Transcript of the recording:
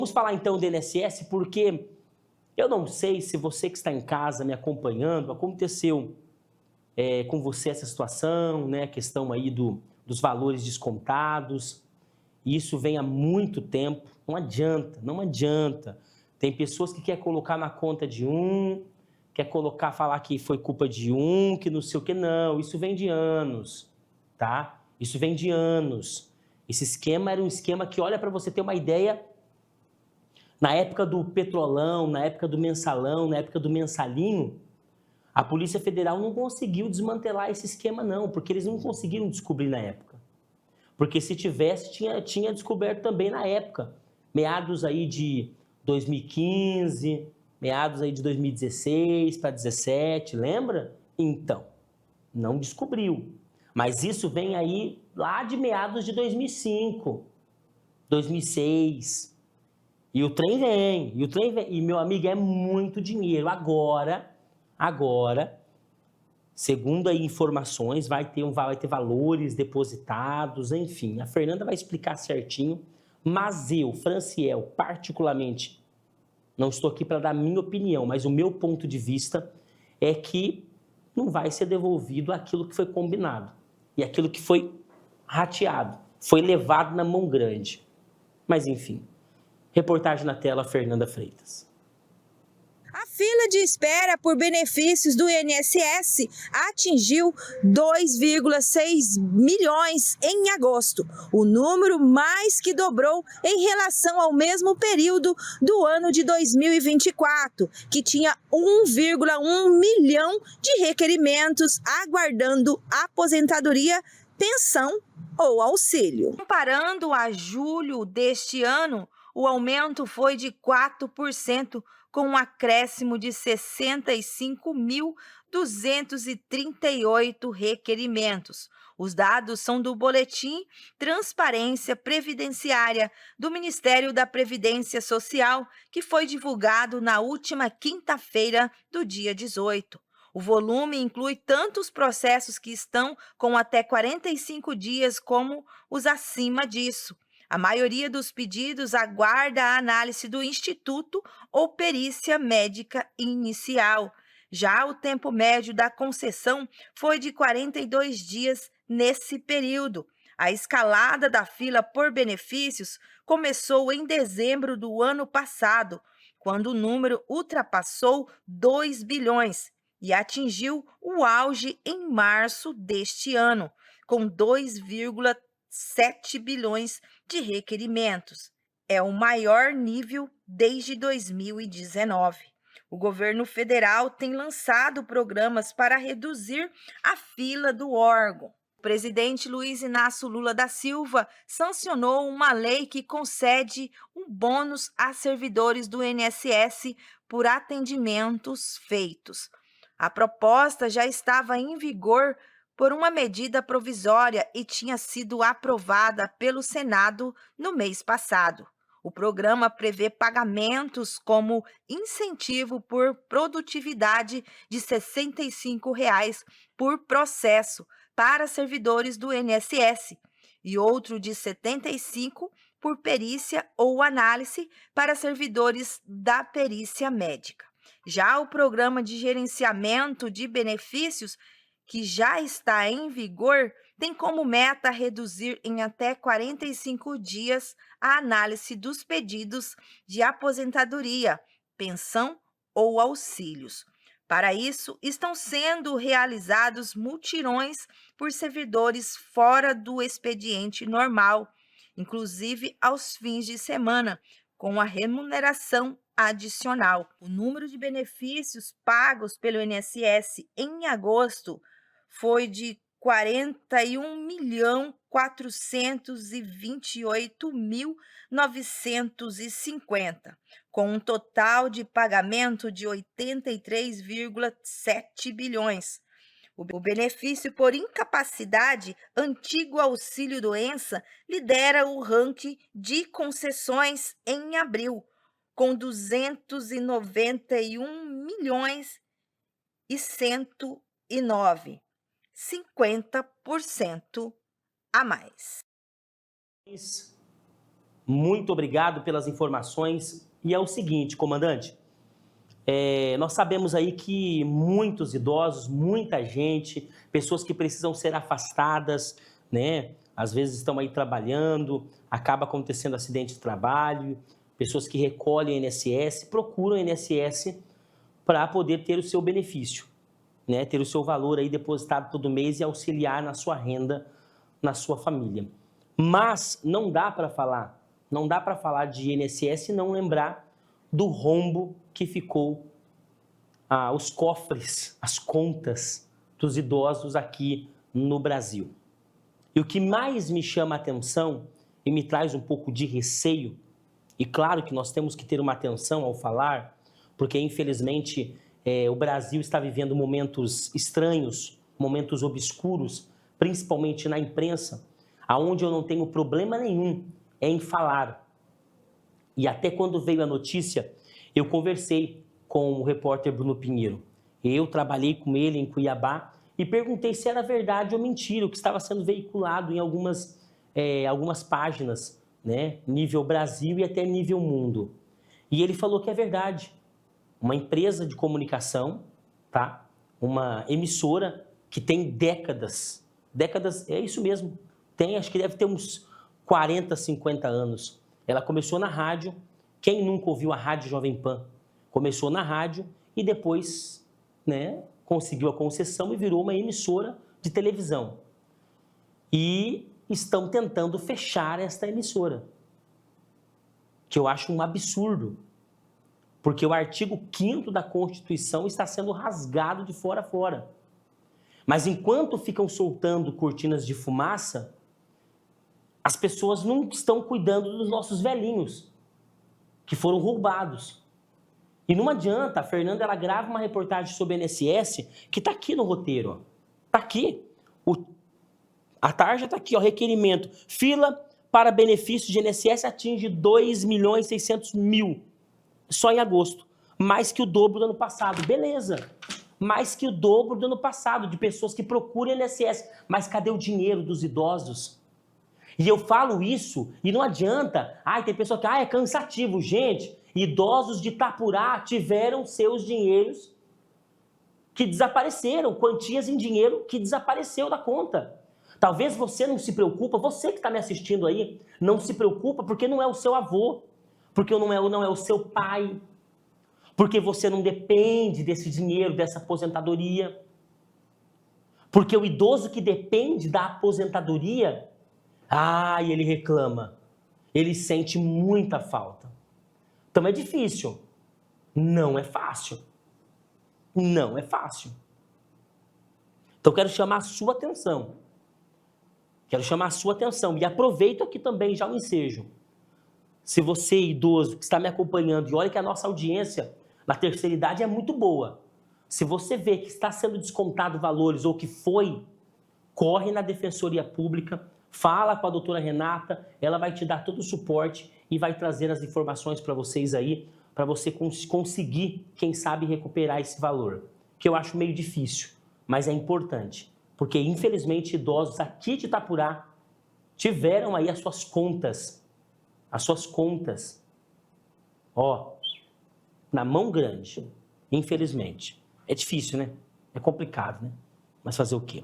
Vamos falar então do INSS, porque eu não sei se você que está em casa me acompanhando, aconteceu com você essa situação, né? A questão aí dos valores descontados. Isso vem há muito tempo, não adianta, não adianta. Tem pessoas que querem colocar na conta de um, quer colocar, falar que foi culpa de um, que não sei o que, não. Isso vem de anos, tá? Isso vem de anos. Esse esquema era um esquema que, olha, para você ter uma ideia, na época do petrolão, na época do mensalão, na época do mensalinho, a Polícia Federal não conseguiu desmantelar esse esquema, não, porque eles não conseguiram descobrir na época. Porque se tivesse, tinha descoberto também na época, meados aí de 2015, meados aí de 2016 para 2017, lembra? Então, não descobriu. Mas isso vem aí lá de meados de 2005, 2006. E o trem vem, e meu amigo, é muito dinheiro. Agora, segundo aí informações, vai ter valores depositados, enfim. A Fernanda vai explicar certinho, mas eu, Franciel, particularmente, não estou aqui para dar minha opinião, mas o meu ponto de vista é que não vai ser devolvido aquilo que foi combinado e aquilo que foi rateado, foi levado na mão grande. Mas, enfim. Reportagem na tela, Fernanda Freitas. A fila de espera por benefícios do INSS atingiu 2,6 milhões em agosto, o número mais que dobrou em relação ao mesmo período do ano de 2024, que tinha 1,1 milhão de requerimentos aguardando aposentadoria, pensão ou auxílio. Comparando a julho deste ano, o aumento foi de 4%, com um acréscimo de 65.238 requerimentos. Os dados são do Boletim Transparência Previdenciária do Ministério da Previdência Social, que foi divulgado na última quinta-feira do dia 18. O volume inclui tanto os processos que estão com até 45 dias como os acima disso. A maioria dos pedidos aguarda a análise do Instituto ou perícia médica inicial. Já o tempo médio da concessão foi de 42 dias nesse período. A escalada da fila por benefícios começou em dezembro do ano passado, quando o número ultrapassou 2 bilhões e atingiu o auge em março deste ano, com 2,7 bilhões de requerimentos. É o maior nível desde 2019. O governo federal tem lançado programas para reduzir a fila do órgão. O presidente Luiz Inácio Lula da Silva sancionou uma lei que concede um bônus a servidores do INSS por atendimentos feitos. A proposta já estava em vigor por uma medida provisória e tinha sido aprovada pelo Senado no mês passado. O programa prevê pagamentos como incentivo por produtividade de R$ 65 por processo para servidores do INSS e outro de R$ 75 por perícia ou análise para servidores da perícia médica. Já o programa de gerenciamento de benefícios, que já está em vigor, tem como meta reduzir em até 45 dias a análise dos pedidos de aposentadoria, pensão ou auxílios. Para isso, estão sendo realizados mutirões por servidores fora do expediente normal, inclusive aos fins de semana, com a remuneração adicional. O número de benefícios pagos pelo INSS em agosto foi de 41.428.950, com um total de pagamento de 83,7 bilhões. O benefício por incapacidade, antigo auxílio-doença, lidera o ranking de concessões em abril, com 291 milhões e 109, 50% a mais. Muito obrigado pelas informações. E é o seguinte, comandante, nós sabemos aí que muitos idosos, muita gente, pessoas que precisam ser afastadas, né? Às vezes estão aí trabalhando, acaba acontecendo acidente de trabalho, pessoas que recolhem INSS, procuram INSS para poder ter o seu benefício, né? Ter o seu valor aí depositado todo mês e auxiliar na sua renda, na sua família. Mas não dá para falar de INSS e não lembrar do rombo que ficou os cofres, as contas dos idosos aqui no Brasil. E o que mais me chama a atenção e me traz um pouco de receio, e claro que nós temos que ter uma atenção ao falar, porque infelizmente o Brasil está vivendo momentos estranhos, momentos obscuros, principalmente na imprensa, aonde eu não tenho problema nenhum em falar. E até quando veio a notícia, eu conversei com o repórter Bruno Pinheiro. Eu trabalhei com ele em Cuiabá e perguntei se era verdade ou mentira o que estava sendo veiculado em algumas páginas, né, nível Brasil e até nível mundo. E ele falou que é verdade. Uma empresa de comunicação, tá? Uma emissora que tem décadas, é isso mesmo, acho que deve ter uns 40, 50 anos. Ela começou na rádio, quem nunca ouviu a Rádio Jovem Pan? Começou na rádio e depois, né, conseguiu a concessão e virou uma emissora de televisão. E estão tentando fechar esta emissora, que eu acho um absurdo, porque o artigo 5º da Constituição está sendo rasgado de fora a fora. Mas enquanto ficam soltando cortinas de fumaça, as pessoas não estão cuidando dos nossos velhinhos, que foram roubados. E não adianta, a Fernanda ela grava uma reportagem sobre o INSS, que está aqui no roteiro. Está aqui. A tarja está aqui, ó, requerimento. Fila para benefício de INSS atinge 2.600.000 só em agosto. Mais que o dobro do ano passado. Beleza. Mais que o dobro do ano passado de pessoas que procuram INSS. Mas cadê o dinheiro dos idosos? E eu falo isso e não adianta. Tem pessoa que é cansativo. Gente, idosos de Itapurá tiveram seus dinheiros que desapareceram, quantias em dinheiro que desapareceu da conta. Talvez você não se preocupa, você que está me assistindo aí, não se preocupa porque não é o seu avô, porque não é o seu pai, porque você não depende desse dinheiro, dessa aposentadoria. Porque o idoso que depende da aposentadoria, ele reclama, ele sente muita falta. Então é difícil, não é fácil. Não é fácil. Então quero chamar a sua atenção. E aproveito aqui também já o ensejo. Se você, idoso, que está me acompanhando, e olha que a nossa audiência na terceira idade é muito boa. Se você vê que está sendo descontado valores ou que foi, corre na Defensoria Pública, fala com a doutora Renata, ela vai te dar todo o suporte e vai trazer as informações para vocês aí, para você conseguir, quem sabe, recuperar esse valor. Que eu acho meio difícil, mas é importante. Porque, infelizmente, idosos aqui de Itapurá tiveram aí as suas contas, na mão grande, infelizmente. É difícil, né? É complicado, né? Mas fazer o quê?